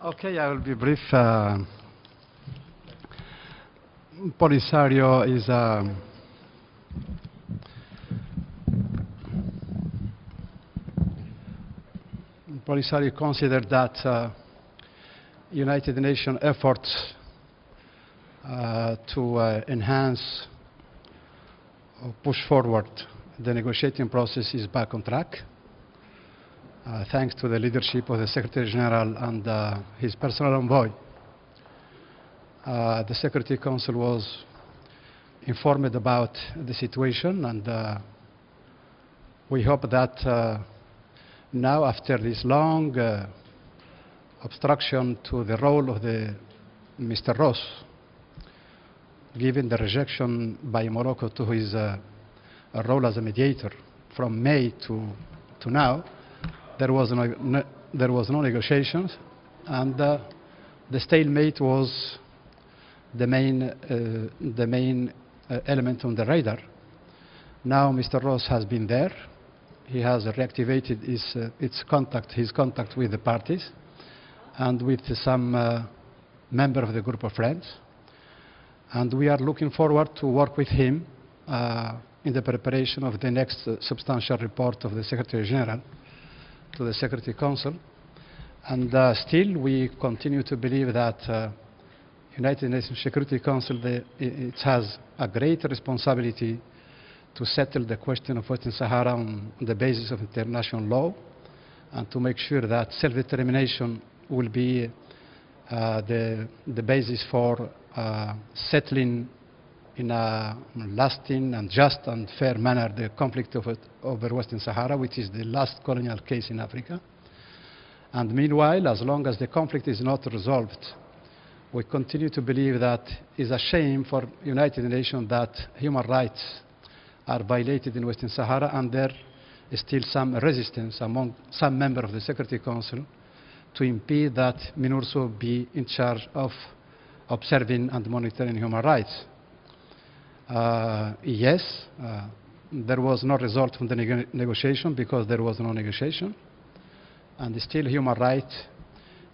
Okay, I will be brief. Polisario is Polisario considered that United Nations efforts to enhance or push forward the negotiating process is back on track. Thanks to the leadership of the Secretary General and his personal envoy. The Security Council was informed about the situation, and we hope that now, after this long obstruction to the role of Mr. Ross, given the rejection by Morocco to his role as a mediator from May to now, there was no negotiations, and the stalemate was the main element on the radar. Now Mr. Ross has been there. He has reactivated his contact with the parties and with some member of the group of friends. And we are looking forward to work with him in the preparation of the next substantial report of the Secretary General to the Security Council. And still we continue to believe that United Nations Security Council it has a great responsibility to settle the question of Western Sahara on the basis of international law, and to make sure that self-determination will be the basis for settling in a lasting and just and fair manner the conflict over Western Sahara, which is the last colonial case in Africa. And meanwhile, as long as the conflict is not resolved, we continue to believe that it's a shame for United Nations that human rights are violated in Western Sahara, and there is still some resistance among some members of the Security Council to impede that MINURSO be in charge of observing and monitoring human rights. Yes, there was no result from the negotiation because there was no negotiation, and still human rights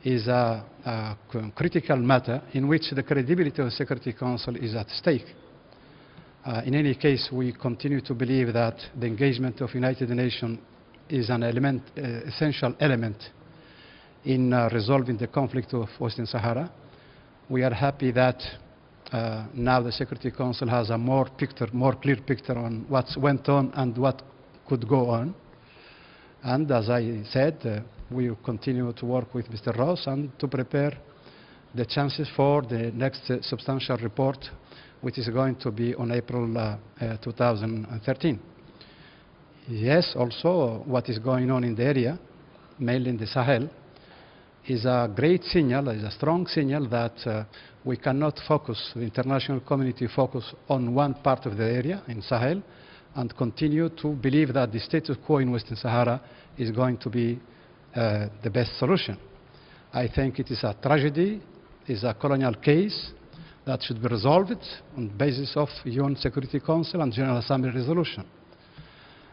is a critical matter in which the credibility of the Security Council is at stake. In any case, we continue to believe that the engagement of United Nations is an essential element in resolving the conflict of Western Sahara. We are happy that now the Security Council has a more clear picture on what went on and what could go on. And as I said, we will continue to work with Mr. Ross and to prepare the chances for the next substantial report, which is going to be on April 2013. Yes, also what is going on in the area, mainly in the Sahel, is a great signal, is a strong signal that we cannot focus, the international community focus on one part of the area in Sahel and continue to believe that the status quo in Western Sahara is going to be the best solution. I think it is a tragedy, it is a colonial case that should be resolved on the basis of UN Security Council and General Assembly resolution.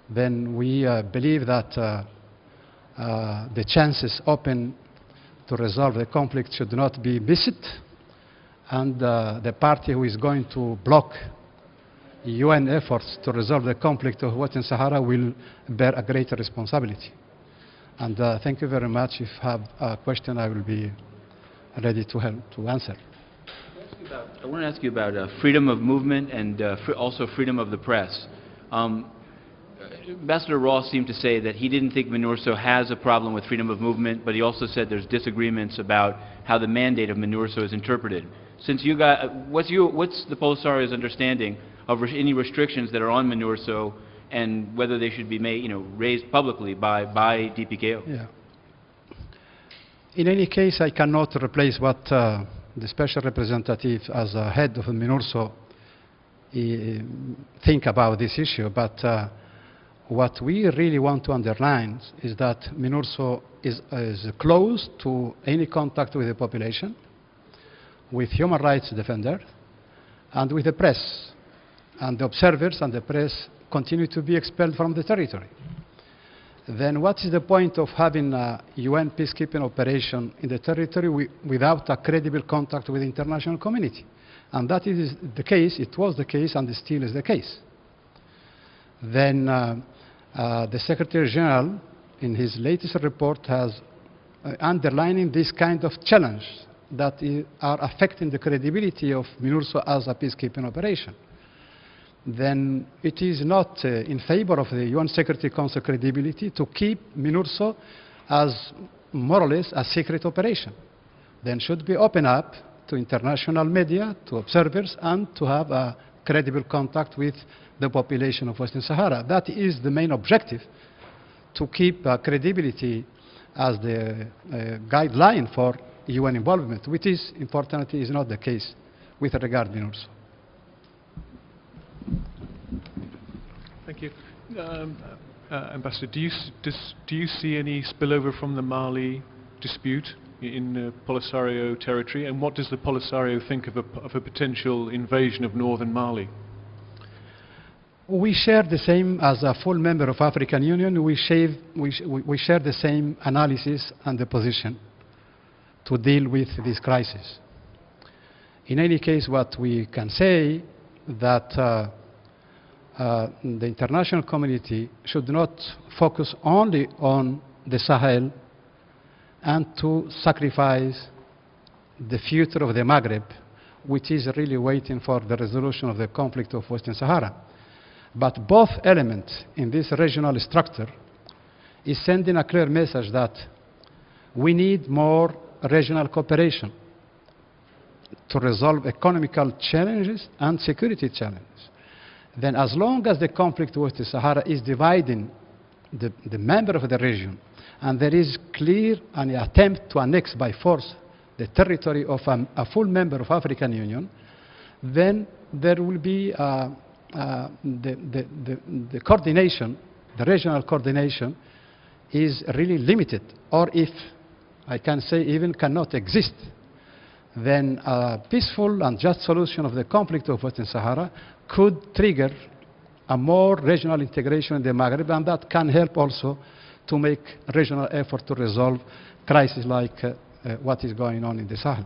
Then we believe that the chances open to resolve the conflict should not be missed, and the party who is going to block UN efforts to resolve the conflict of Western Sahara will bear a greater responsibility. And thank you very much. If you have a question, I will be ready to help to answer. I want to ask you about freedom of movement and also freedom of the press. Ambassador Ross seemed to say that he didn't think MINURSO has a problem with freedom of movement, but he also said there's disagreements about how the mandate of MINURSO is interpreted. Since you got, what's the Polisario's understanding of any restrictions that are on MINURSO and whether they should be made, raised publicly by DPKO? Yeah. In any case, I cannot replace what the special representative as a head of MINURSO think about this issue, but what we really want to underline is that MINURSO is close to any contact with the population, with human rights defenders, and with the press. and the observers and the press continue to be expelled from the territory. Then what is the point of having a UN peacekeeping operation in the territory without a credible contact with the international community? And that is the case, it was the case, and it still is the case. Then the Secretary General, in his latest report, has underlining this kind of challenge that are affecting the credibility of MINURSO as a peacekeeping operation. Then it is not in favor of the UN Security Council credibility to keep MINURSO as more or less a secret operation. Then should be open up to international media, to observers, and to have a credible contact with the population of Western Sahara. That is the main objective, to keep credibility as the guideline for UN involvement, which is, unfortunately, is not the case with regard to MINURSO. Thank you. Ambassador, do you see any spillover from the Mali dispute in Polisario territory, and what does the Polisario think of a potential invasion of northern Mali? We share the same, as a full member of African Union, we share the same analysis and the position to deal with this crisis. In any case, what we can say that the international community should not focus only on the Sahel and to sacrifice the future of the Maghreb, which is really waiting for the resolution of the conflict of Western Sahara. But both elements in this regional structure is sending a clear message that we need more regional cooperation to resolve economical challenges and security challenges. Then as long as the conflict with the Sahara is dividing the member of the region, and there is clear an attempt to annex by force the territory of a full member of African Union, then there will be the coordination, the regional coordination is really limited, or if I can say even cannot exist. Then a peaceful and just solution of the conflict of Western Sahara could trigger a more regional integration in the Maghreb, and that can help also to make regional effort to resolve crises like what is going on in the Sahel.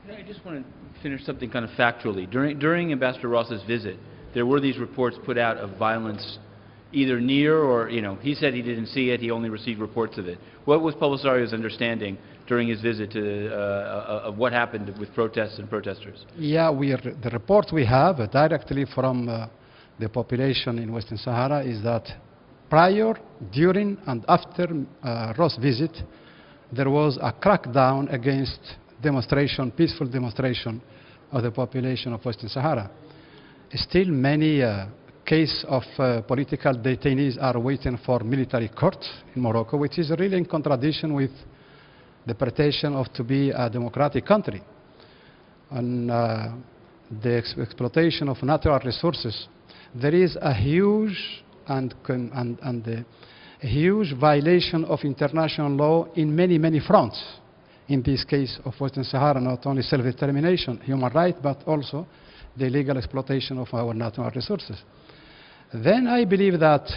I just want to finish something kind of factually. During Ambassador Ross's visit, there were these reports put out of violence either near or, he said he didn't see it, he only received reports of it. What was Polisario's understanding during his visit to, of what happened with protests and protesters? Yeah, the report we have directly from the population in Western Sahara is that prior, during, and after Ross' visit, there was a crackdown against peaceful demonstration of the population of Western Sahara. Still many cases of political detainees are waiting for military courts in Morocco, which is really in contradiction with the pretension of to be a democratic country. And the exploitation of natural resources, there is a huge a huge violation of international law in many fronts. In this case of Western Sahara, not only self-determination, human rights, but also the illegal exploitation of our natural resources. Then I believe that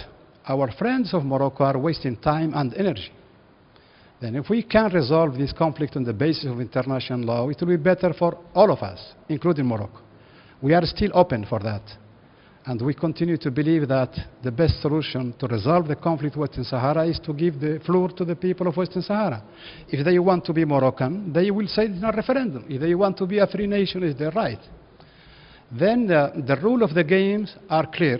our friends of Morocco are wasting time and energy. Then if we can resolve this conflict on the basis of international law, it will be better for all of us, including Morocco. We are still open for that. And we continue to believe that the best solution to resolve the conflict with Western Sahara is to give the floor to the people of Western Sahara. If they want to be Moroccan, they will say it's not a referendum. If they want to be a free nation, it's their right. Then the rule of the games are clear.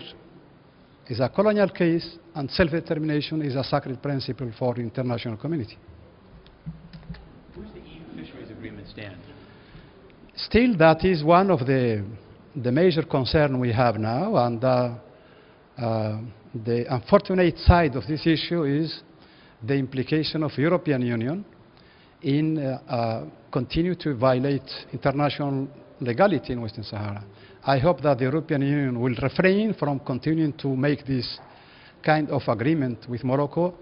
It's a colonial case, and self-determination is a sacred principle for the international community. Where does the EU fisheries agreement stand? Still, that is one of the major concern we have now, and the unfortunate side of this issue is the implication of European Union in continue to violate international legality in Western Sahara. I hope that the European Union will refrain from continuing to make this kind of agreement with Morocco,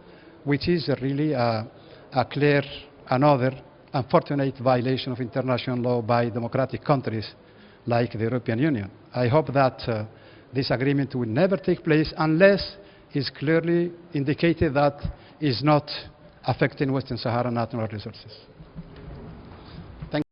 which is really a clear, another unfortunate violation of international law by democratic countries like the European Union. I hope that this agreement will never take place unless it's clearly indicated that it's not affecting Western Sahara natural resources.